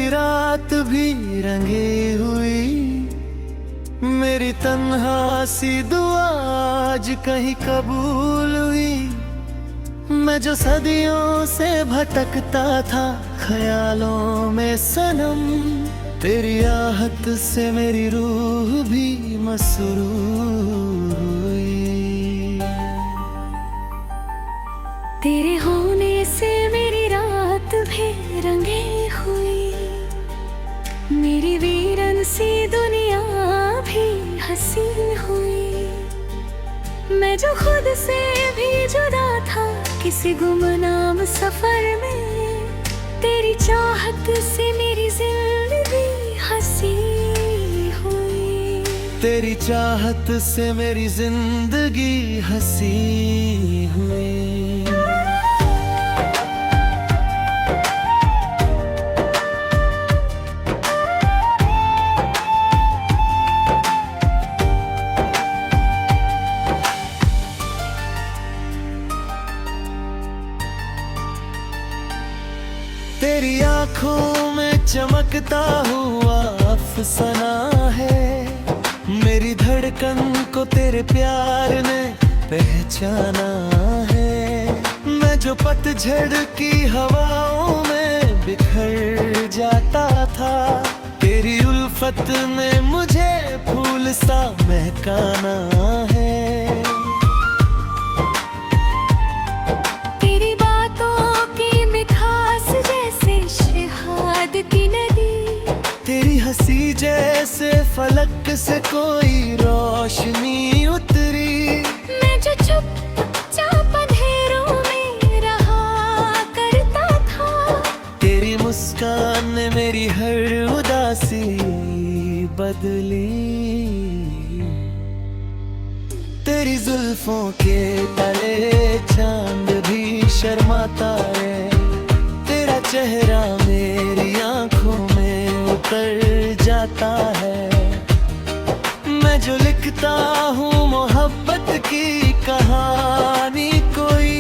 मेरी रात भी रंगी हुई, मेरी तन्हा सी दुआ आज कहीं कबूल हुई। मैं जो सदियों से भटकता था ख्यालों में सनम, तेरी आहट से मेरी रूह भी मसरूर हुई। तेरे होने से मेरी रात भी रंगी हुई, मेरी वीरन सी दुनिया भी हंसी हुई। मैं जो खुद से भी जुदा था किसी गुमनाम सफर में, तेरी चाहत से मेरी जिंदगी हंसी हुई। तेरी चाहत से मेरी जिंदगी हंसी हुई। तेरी आंखों में चमकता हुआ अफसाना है, मेरी धड़कन को तेरे प्यार ने पहचाना है। मैं जो पतझड़ की हवाओं में बिखर जाता था, तेरी उल्फत ने मुझे फूल सा महकाना है। तेरी हंसी जैसे फलक से कोई रोशनी उतरी, मैं जो चुपचाप अंधेरों में रहा करता था, तेरी मुस्कान ने मेरी हर उदासी बदली। तेरी जुल्फों के तले चांद भी शर्माता है, तेरा चेहरा मेरी आंखों में उतर जाता है। मैं जो लिखता हूँ मोहब्बत की कहानी कोई,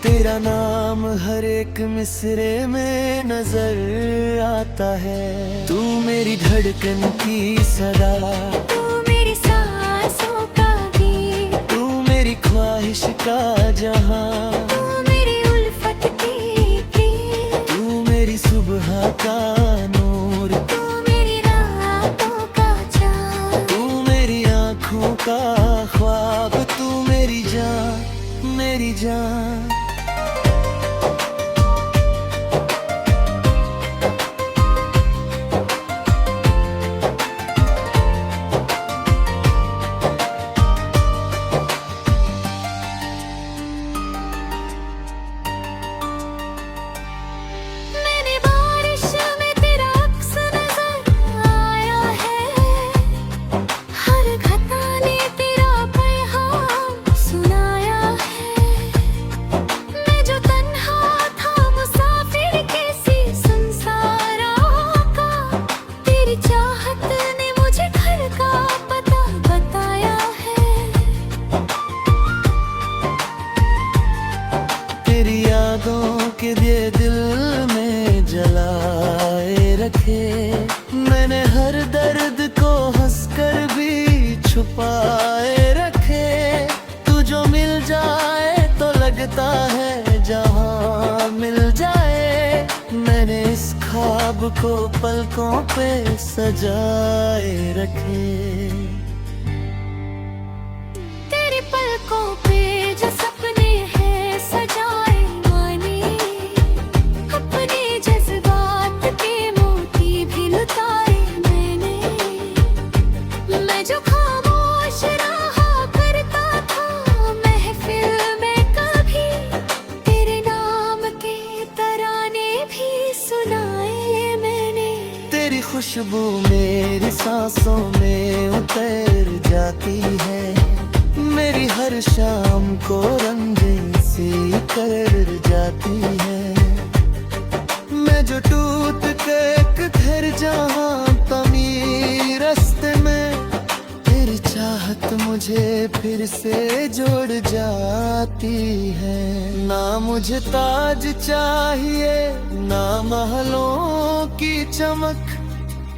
तेरा नाम हर एक मिसरे में नजर आता है। तू मेरी धड़कन की सदा, तू मेरी सांसों का गीत, तू मेरी ख्वाहिश का जहां, तू मेरी उल्फत की प्रीत, तू मेरी सुबह का नूर, तू मेरी रातों का चाँद, तू मेरी आँखों का ख्वाब, तू मेरी जान, मेरी जान। तेरी यादों के दिए दिल में जलाए रखे, मैंने हर दर्द को हंसकर भी छुपाए रखे। तू जो मिल जाए तो लगता है जहां मिल जाए, मैंने इस ख्वाब को पलकों पे सजाए रखे। तेरी पलकों पे जो सपने हैं सजाए माने, अपने जज्बात के मोती भी लुटाए मैंने। मैं जो खामोश रहा करता था महफिल में कभी, तेरे नाम के तराने भी सुनाए मैंने। तेरी खुशबू मेरी सांसों में उतर जाती है, मेरी हर शाम को रंगीन सी कर जाती है। मैं जो टूट के एक घर जहाँ तमीर रास्ते में, तेरी चाहत मुझे फिर से जोड़ जाती है। ना मुझे ताज चाहिए ना महलों की चमक,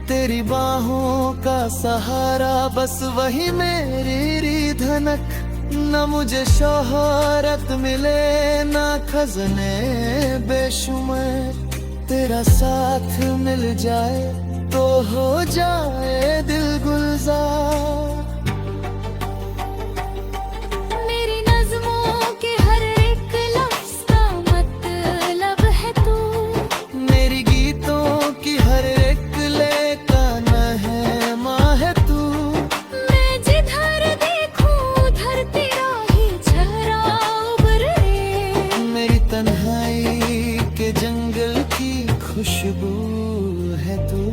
तेरी बाहों का सहारा, बस वही मेरी धनक। न मुझे शोहरत मिले ना खजने बेशुमार, तेरा साथ मिल जाए तो हो जाए दिल गुलजार। मेरी नज़्मों के हर एक लफ्ज़ का मतलब है तू, मेरी गीतों की हर एक लय का नगमा है तू। मैं जिधर देखूं उधर तेरा ही चेहरा उभरे। मेरी तन्हाई के जंगल की खुशबू है तू।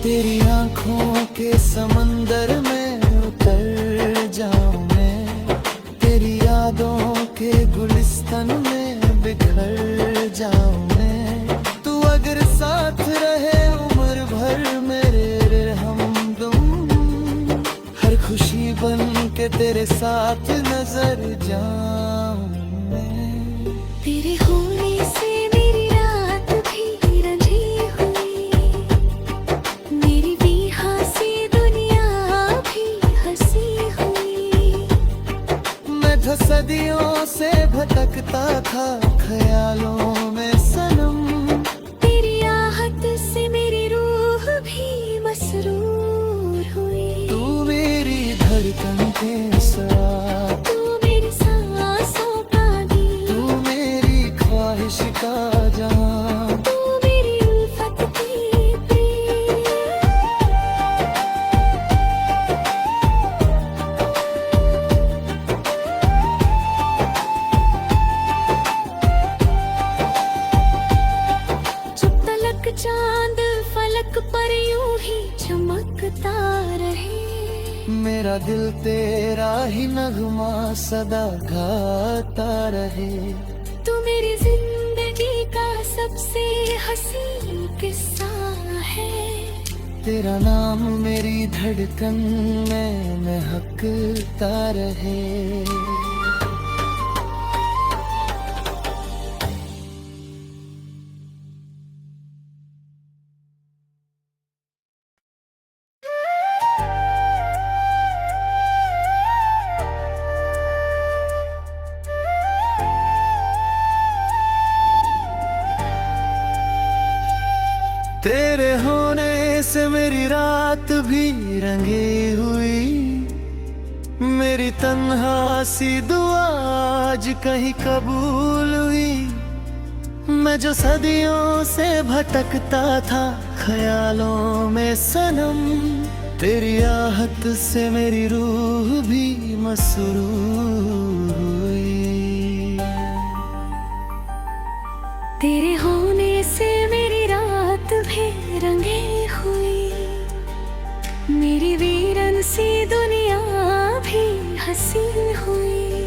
तेरी आंखों के समंदर में उतर जाऊं मैं, तेरी यादों के गुलिस्तान में बिखर जाऊं मैं। तू अगर साथ रहे उम्र भर मेरे हमदम, हर खुशी बन के तेरे साथ नजर जाऊं मैं। तेरे होने से मेरी रात भी रंजी हुई, मेरी भी हंसी दुनिया भी हंसी हुई। मैं तो सदियों से भटकता था ख्यालों में सनम, तेरी आहट से मेरी रूह भी मसरूर हुई। तू मेरी धड़कन के साथ, तू मेरी सांसों का गीत, तू मेरी ख्वाहिश का जहां। तू मेरी उल्फत की प्रीत। जब तलक चांद फलक पर यूं ही चमकता रहे, मेरा दिल तेरा ही नगमा सदा गाता रहे। तू मेरी जिंदगी का सबसे हसीन किस्सा है। तेरा नाम मेरी धड़कन में महकता रहे। तेरे होने से मेरी रात भी रंगी हुई, मेरी तन्हा सी दुआ आज कहीं कबूल हुई। मैं जो सदियों से भटकता था ख्यालों में सनम, तेरी आहट से मेरी रूह भी मसरूर हुई। तेरे होने से मेरी रात भी रंगी हुई, मेरी वीरन सी दुनिया भी हंसी हुई।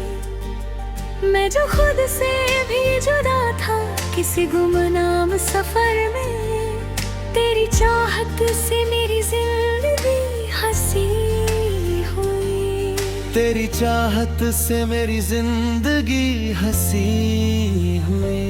मैं जो खुद से भी जुदा था किसी गुमनाम सफर में, तेरी चाहत से मेरी जिंदगी हंसी हुई। तेरी चाहत से मेरी जिंदगी हंसी हुई।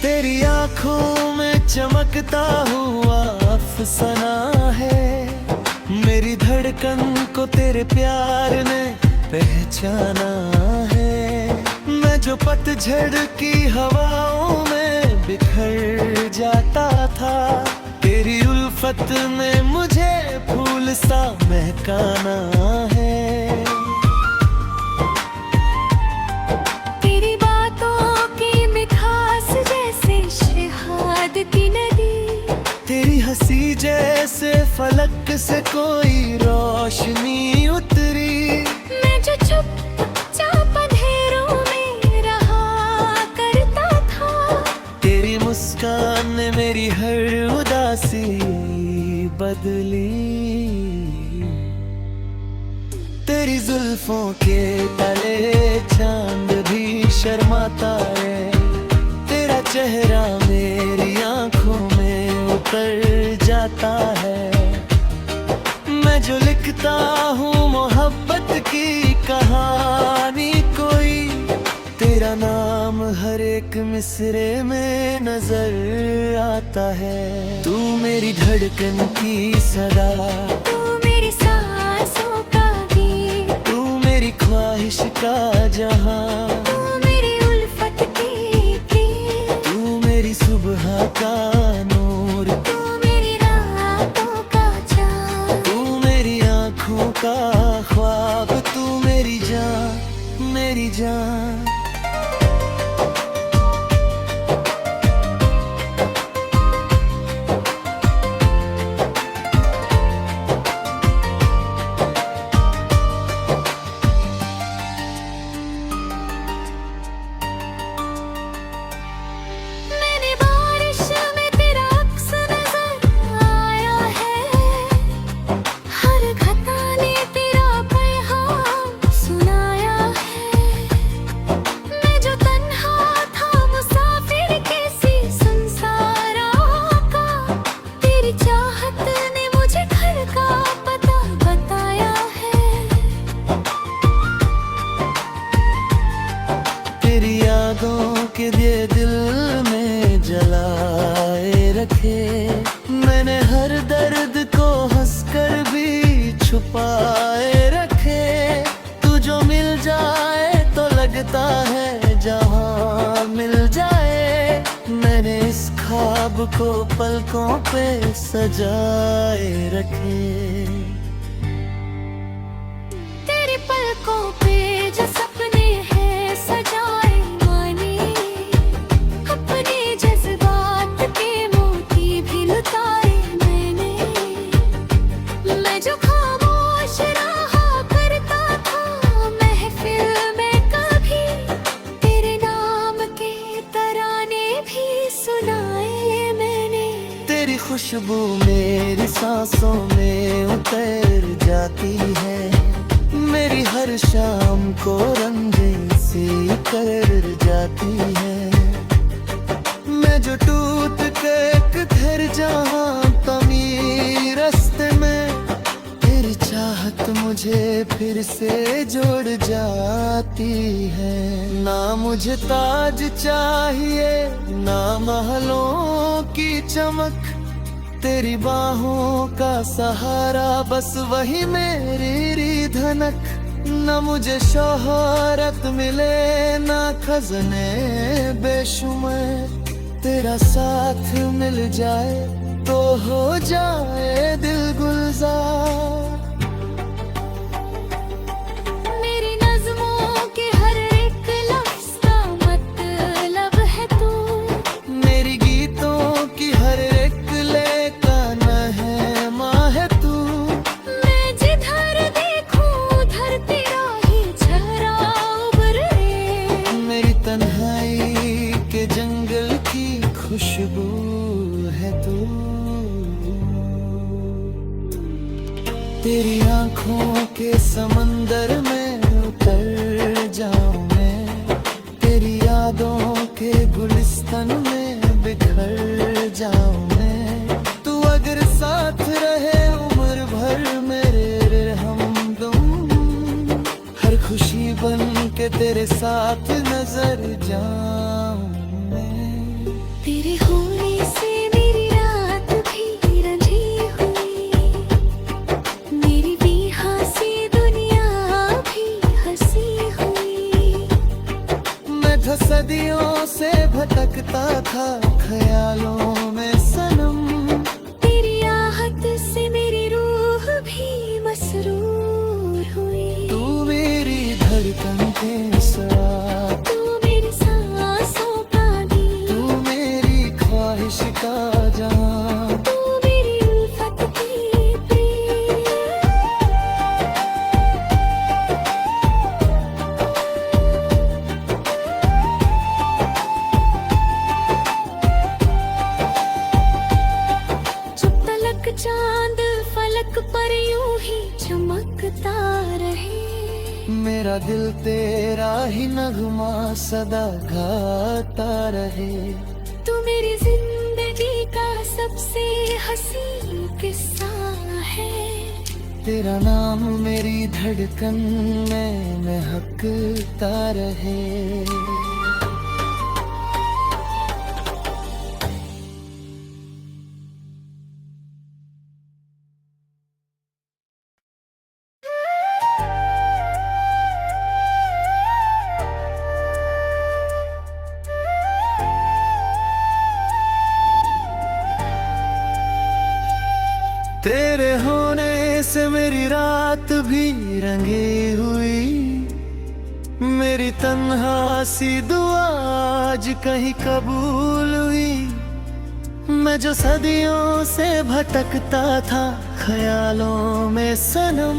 तेरी आंखों में चमकता हुआ अफसाना है, मेरी धड़कन को तेरे प्यार ने पहचाना है। मैं जो पतझड़ की हवाओं में बिखर जाता था, तेरी उल्फत ने मुझे फूल सा महकाना है। तेरी बातों की मिठास जैसे शहाद की नदी, तेरी हंसी जैसे फलक से कोई रोशनी उतरी। मैं जो चुपचाप अंधेरों में रहा करता था, तेरी मुस्कान ने मेरी हर उदासी बदली। तेरी जुल्फों के तले चांद भी शर्माता है। तेरा चेहरा मेरी आंखों में उतर जाता है। मैं जो लिखता हूँ मोहब्बत की कहानी कोई, तेरा नाम हर एक मिसरे में नजर आता है। तू मेरी धड़कन की सदा, तू मेरी सांसों का गीत, तू मेरी ख्वाहिश का जहां, तू मेरी उल्फत की कीर, तू मेरी सुबह का नूर, तू मेरी रातों का चाँद, तू मेरी आँखों का ख्वाब, तू मेरी जान, मेरी जान। मैंने बारिश में तेरा अक्स नजर आया है, हर घटा ने तेरा पैगाम सुनाया है। मैं जो तन्हा था मुसाफिर किसी संसारा का, तेरी चाहत ने मुझे घर का पता बताया है। तेरी यादों के दिए दिल में जलाए रखे, मैंने हर दर्द को हंसकर भी छुपाए रखे। तू जो मिल जाए तो लगता है जहां मिल जाए। मैंने इस ख्वाब को पलकों पे सजाए रखे। तेरी पलकों पे जो सपने हैं सजाए माने, अपने जज्बात के मोती भी लुटाए मैंने। मैं जो खामोश रहा करता था महफिल में कभी, तेरे नाम के तराने भी सुनाए मैंने। तेरी खुशबू मेरी सांसों में उतर जाती है, मेरी हर शाम को रंगीन सी कर जाती है। मैं जो टूट के किधर जहाँ तमीर रास्ते में, तेरी चाहत मुझे फिर से जोड़ जाती है। ना मुझे ताज चाहिए ना महलों की चमक, तेरी बाहों का सहारा बस वही मेरी धनक। न मुझे शोहरत मिले ना खजने बेशुमार, तेरा साथ मिल जाए तो हो जाए दिल गुलजार। मेरी नज़्मों के हर एक लफ्ज़ का मतलब है तू, मेरी गीतों की हर एक ले का नहमा है तू। मैं जिधर देखूं उधर तेरा ही चेहरा उभरे। मेरी तन्हाई के जंगल की खुशबू है तू। तेरी आंखों के समंदर में उतर जाऊं मैं, तेरी यादों के गुलिस्तान में बिखर जाऊं मैं। तू अगर साथ रहे उम्र भर मेरे हमदम, हर खुशी बन के तेरे साथ नजर जाऊं मैं। तेरे होने से मेरी रात भी रंजी हुई, मेरी भी हंसी दुनिया भी हंसी हुई। मैं था सदियों से भटकता था ख्यालों में सनम, तेरी आहट से मेरी रूह भी मसरूर हुई। तू मेरी धड़कन के साथ, तू मेरी सांसों का गीत, तू मेरी ख्वाहिश का जहां, तू मेरी उल्फत की प्रीत। जब तलक चांद फलक पर यूं ही चमकता रहे, मेरा मेरा दिल तेरा ही नगमा सदा गाता रहे। तू मेरी जिंदगी का सबसे हसीन किस्सा है। तेरा नाम मेरी धड़कन में महकता रहे। तेरे होने से मेरी रात भी रंगी हुई। मेरी तन्हा सी दुआ आज कहीं कबूल हुई। मैं जो सदियों से भटकता था ख्यालों में सनम,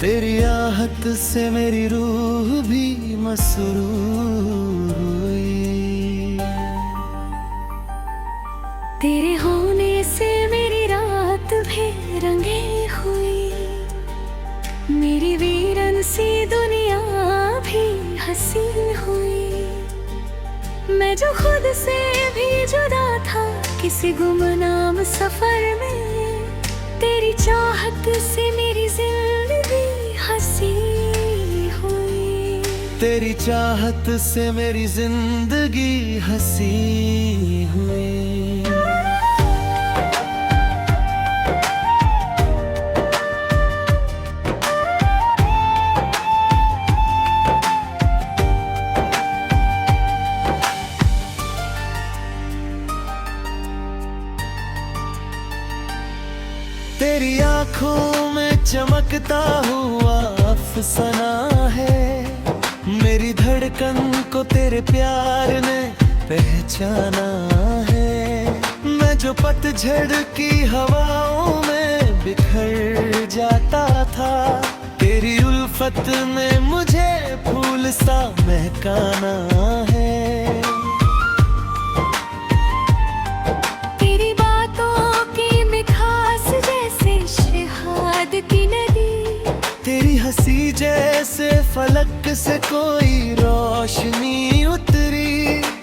तेरी आहट से मेरी रूह भी मसरूर हुई। तेरे होने से मेरी रात भी रंगी हुई। मेरी वीरन सी दुनिया भी हसीन हुई। मैं जो खुद से भी जुदा था किसी गुमनाम सफर में, तेरी चाहत से मेरी जिंदगी हंसी हुई। तेरी चाहत से मेरी जिंदगी हंसी हुई। तेरी आंखों में चमकता हुआ अफसाना है। मेरी धड़कन को तेरे प्यार ने पहचाना है। मैं जो पतझड़ की हवाओं में बिखर जाता था, तेरी उल्फत ने मुझे फूल सा महकाना है। की नदी, तेरी हंसी जैसे फलक से कोई रोशनी उतरी।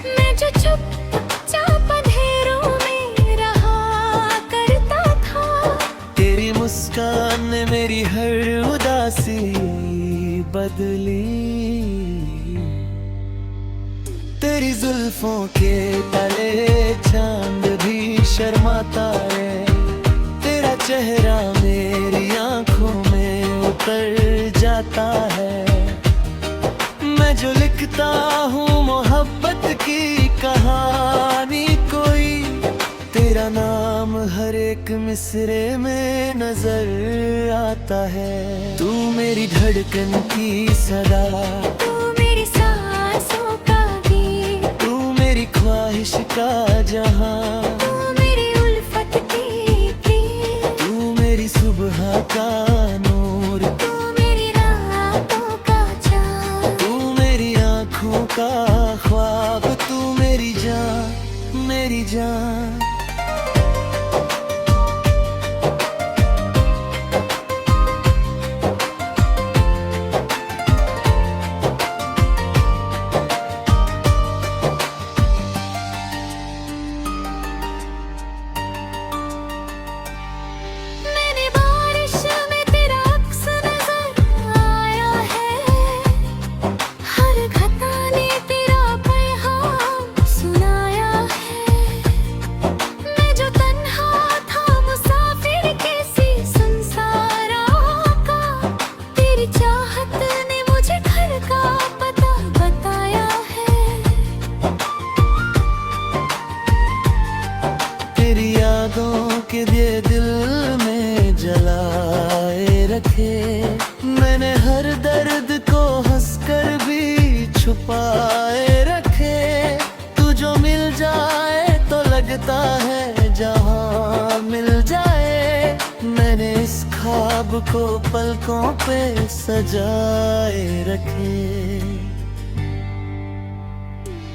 मैं जो चुपचाप अंधेरों में रहा करता था, तेरी मुस्कान ने मेरी हर उदासी बदली। तेरी जुल्फों के तले चांद भी शर्माता है। तेरा चेहरा मेरी आंखों में उतर जाता है। मैं जो लिखता हूँ मोहब्बत की कहानी कोई, तेरा नाम हर एक मिसरे में नजर आता है। तू मेरी धड़कन की सदा, तू मेरी सांसों का गीत, तू मेरी ख्वाहिश का जहां, तू मेरी उल्फत की सुबह का नूर, तू मेरी रातों का चाँद, तू मेरी आँखों का ख्वाब, तू मेरी जान, मेरी जान। के दिए दिल में जलाए रखे। मैंने हर दर्द को हंसकर भी छुपाए रखे। तू जो मिल जाए तो लगता है जहां मिल जाए। मैंने इस ख्वाब को पलकों पे सजाए रखे।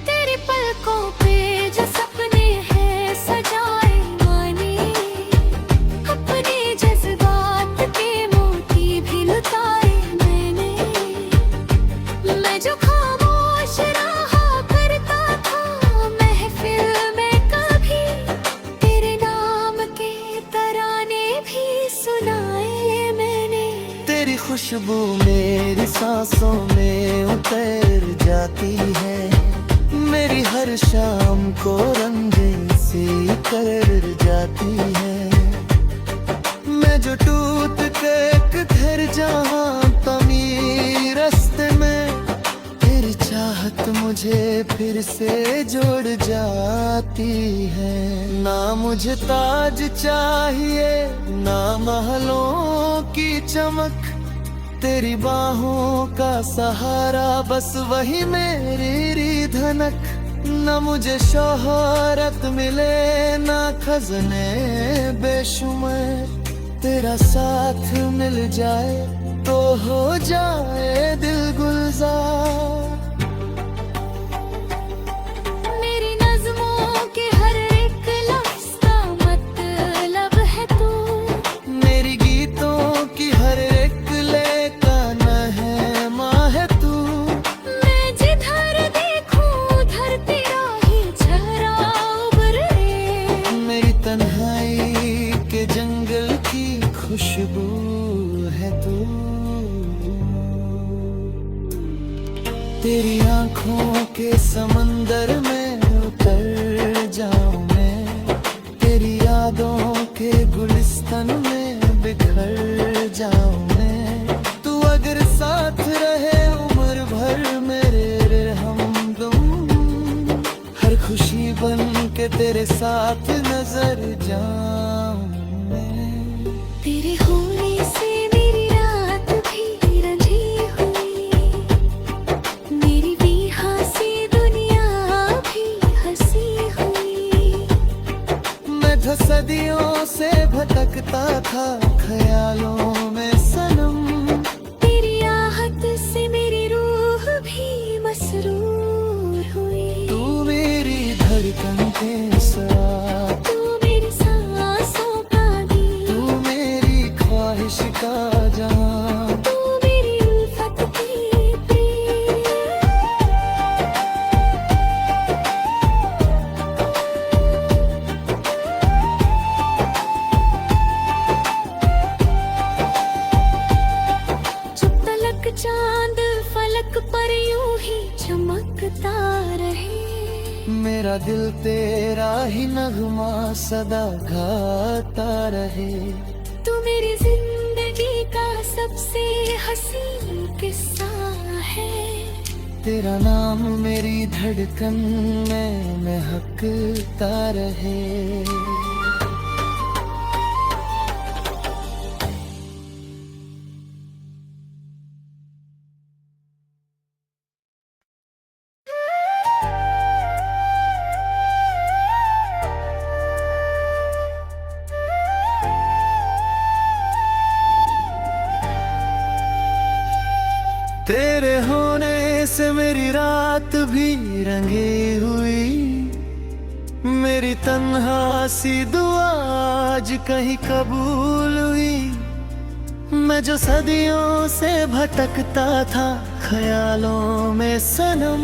तेरी पलकों पे जो सपने हैं सजाए माने, अपने जज्बात के मोती भी लुटाए मैंने। सांसों में उतर जाती है, मेरी हर शाम को रंगीन सी कर जाती है। मैं जो टूट के एक घर जहाँ तमीर रास्ते में, तेरी चाहत मुझे फिर से जोड़ जाती है। ना मुझे ताज चाहिए ना महलों की चमक, तेरी बाहों का सहारा बस वही मेरी धनक। न मुझे शोहरत मिले ना खजने बेशुमार, तेरा साथ मिल जाए तो हो जाए दिल गुलजार। मेरी नज़्मों के हर एक लफ्ज़ का मतलब है तू, मेरी गीतों की हर एक ले का नहमा है तू। मैं जिधर देखूं उधर तेरा ही चेहरा उभरे, मेरी तन्हाई के जंगल की खुशबू है तू। तेरी आंखों के समंदर में उतर जाऊं मैं, तेरी यादों के गुलिस्तान में बिखर जाऊं मैं। तू अगर साथ रहे उम्र भर मेरे हमदम, हर खुशी बन के तेरे साथ नजर जाऊं मैं। तेरे होने से मेरी रात भी रंजी हुई, मेरी भी हंसी दुनिया भी हंसी हुई। मैं जो सदियों से भटकता था ख्यालों में सनम, तेरी आहट से मेरी रूह भी मसरूर हुई। तू मेरी धड़कन के साथ, तू मेरी सांसों का दी, तू मेरी ख्वाहिश का जहां। तू मेरी उल्फत की प्रेम। जब तलक चांद फलक पर यूं ही चमकता रहे, मेरा दिल तेरा ही नगमा सदा गाता रहे। तू मेरी जिंदगी का सबसे हसीन किस्सा है। तेरा नाम मेरी धड़कन में महकता रहे। तेरे होने से मेरी रात भी रंगी हुई, मेरी तन्हा सी दुआ आज कहीं कबूल हुई। मैं जो सदियों से भटकता था ख्यालों में सनम,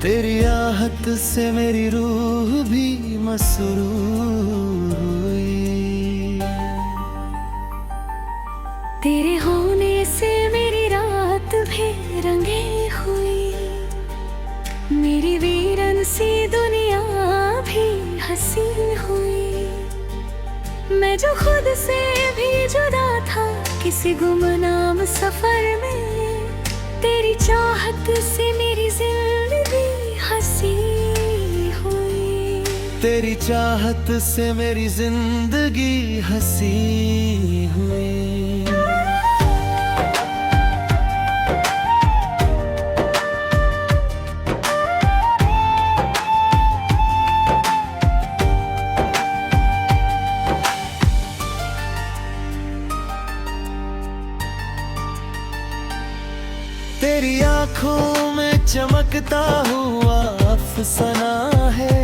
तेरी आहट से मेरी रूह भी मसरूर हुई। तेरे होने से मेरी रात भी रंगी हुई, मेरी वीरन सी दुनिया भी हंसी हुई। मैं जो खुद से भी जुदा था किसी गुमनाम सफर में, तेरी चाहत से मेरी जिंदगी हंसी हुई। तेरी चाहत से मेरी जिंदगी हंसी हुई। तेरी आंखों में चमकता हुआ अफसाना है,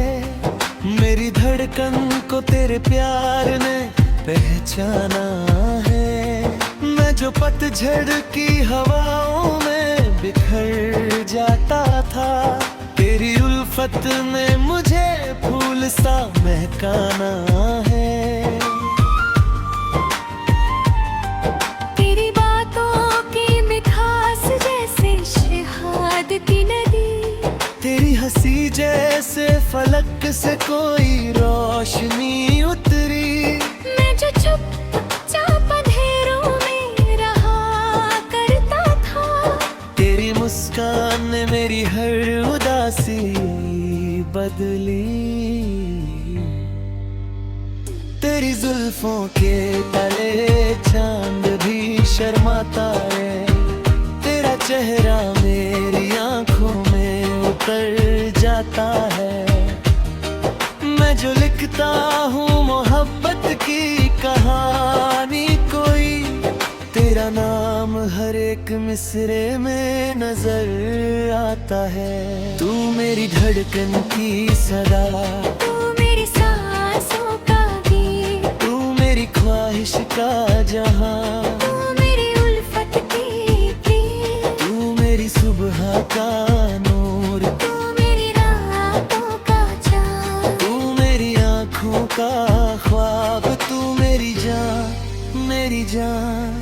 मेरी धड़कन को तेरे प्यार ने पहचाना है। मैं जो पतझड़ की हवाओं में बिखर जाता था, तेरी उल्फत ने मुझे फूल सा महकाना है। तेरी बातों की मिठास तेरी हंसी जैसे फलक से कोई रोशनी उतरी। मैं जो चुपचाप अंधेरों में रहा करता था, तेरी मुस्कान ने मेरी हर उदासी बदली। तेरी जुल्फों के तले चांद भी शर्माता है, तेरा चेहरा मेरी आंखों में उतर जाता है। मैं जो लिखता हूँ मोहब्बत की कहानी कोई, तेरा नाम हर एक मिसरे में नजर आता है। तू मेरी धड़कन की सदा, तू मेरी सांसों का गीत, तू मेरी ख्वाहिश का जहां, तू मेरी उल्फत की प्रीत, तू मेरी सुबह का नूर, तू मेरी रातों का चाँद, तू मेरी आँखों का ख्वाब, तू मेरी जान, मेरी जान।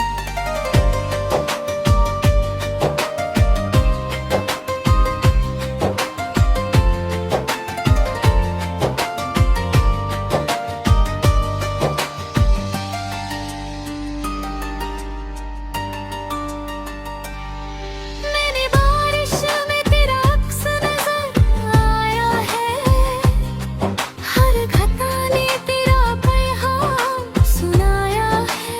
मैंने बारिश में तेरा अक्स नजर आया है, हर घटा ने तेरा पैगाम सुनाया है।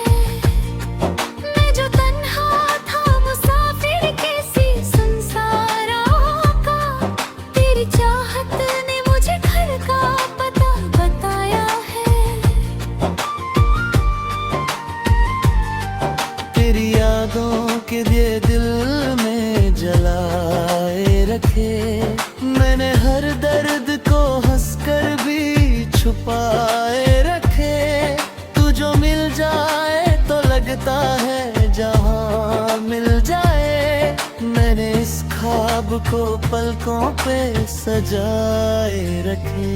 मैं जो तन्हा था मुसाफिर कैसी संसारों का, तेरी चाहत ने मुझे घर का पता बताया है। तेरी यादों के दिए दिल में जलाए रखे, मैंने हर दर्द को हंसकर भी छुपाए रखे। तू जो मिल जाए तो लगता है जहां मिल जाए, मैंने इस ख्वाब को पलकों पे सजाए रखे।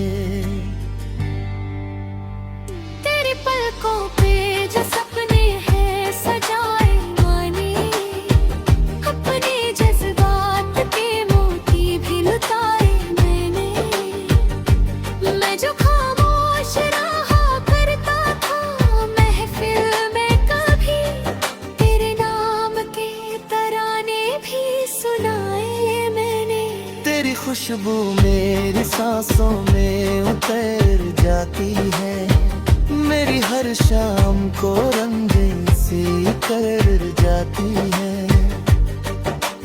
तेरी पलकों पे जो सपने हैं सजाए माने, अपने जज्बात के मोती भी लुटाए मैंने। मैं जो खामोश रहा करता था महफिल में कभी, तेरे नाम के तराने भी सुनाए मैंने। तेरी खुशबू मेरी सांसों में उतर जाती है, मेरी हर शाम को रंगीन सी कर जाती है।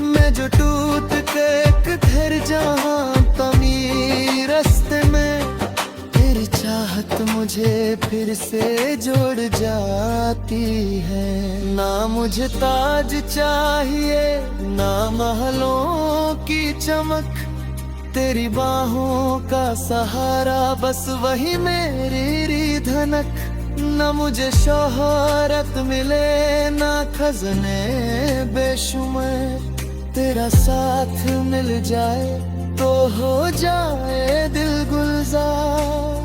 मैं जो टूट के एक घर जहाँ तमीर रास्ते में, तेरी चाहत मुझे फिर से जोड़ जाती है। ना मुझे ताज चाहिए ना महलों की चमक, तेरी बाहों का सहारा बस वही मेरी धनक। न मुझे शोहरत मिले ना खजने बेशुमार, तेरा साथ मिल जाए तो हो जाए दिल गुलजार।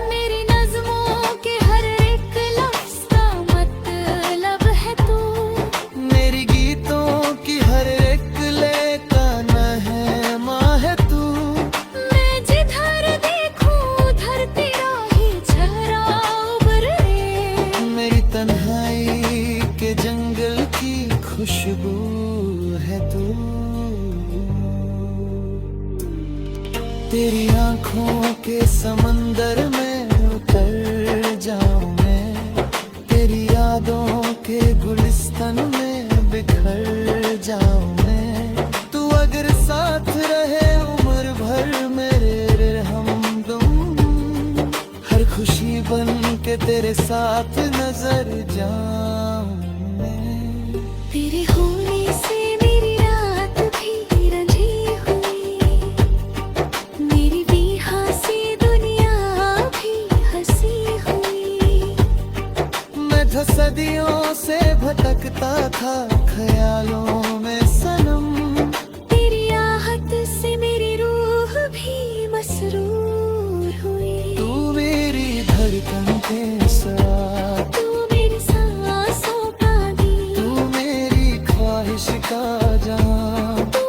मेरी नज़्मों के हर एक लफ्ज़ का मतलब है तू, मेरी गीतों की हर एक ले का नहमा है तू। मैं जिधर देखूं उधर तेरा ही चेहरा उभरे। मेरी तन्हाई के जंगल की खुशबू है तू। तेरी आंखों के समंदर में उतर जाऊं मैं, तेरी यादों के गुलिस्तान में बिखर जाऊं मैं। तू अगर साथ रहे उम्र भर मेरे हमदम, हर खुशी बन के तेरे साथ नजर जाऊं मैं। तेरे होने से मेरी रात भी रंजी हुई, मेरी बेहसी दुनिया भी हंसी हुई। मैं था सदियों से भटकता था ख्यालों में सनम, तेरी आहट से मेरी रूह भी मसरूर हुई। तू मेरी धड़कन के साथ, तू मेरी सांसों का गीत, तू मेरी ख्वाहिश का जहां, तू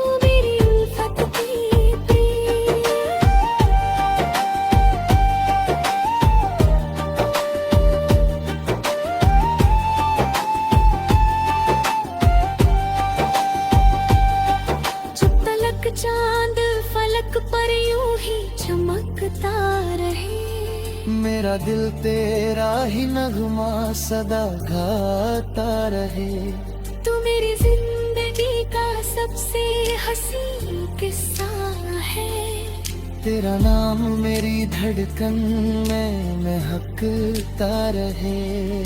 चांद फलक पर यूं ही चमकता रहे। मेरा दिल तेरा ही नगमा सदा गाता रहे। तू मेरी जिंदगी का सबसे हंसी किस्सा है। तेरा नाम मेरी धड़कन में महकता रहे।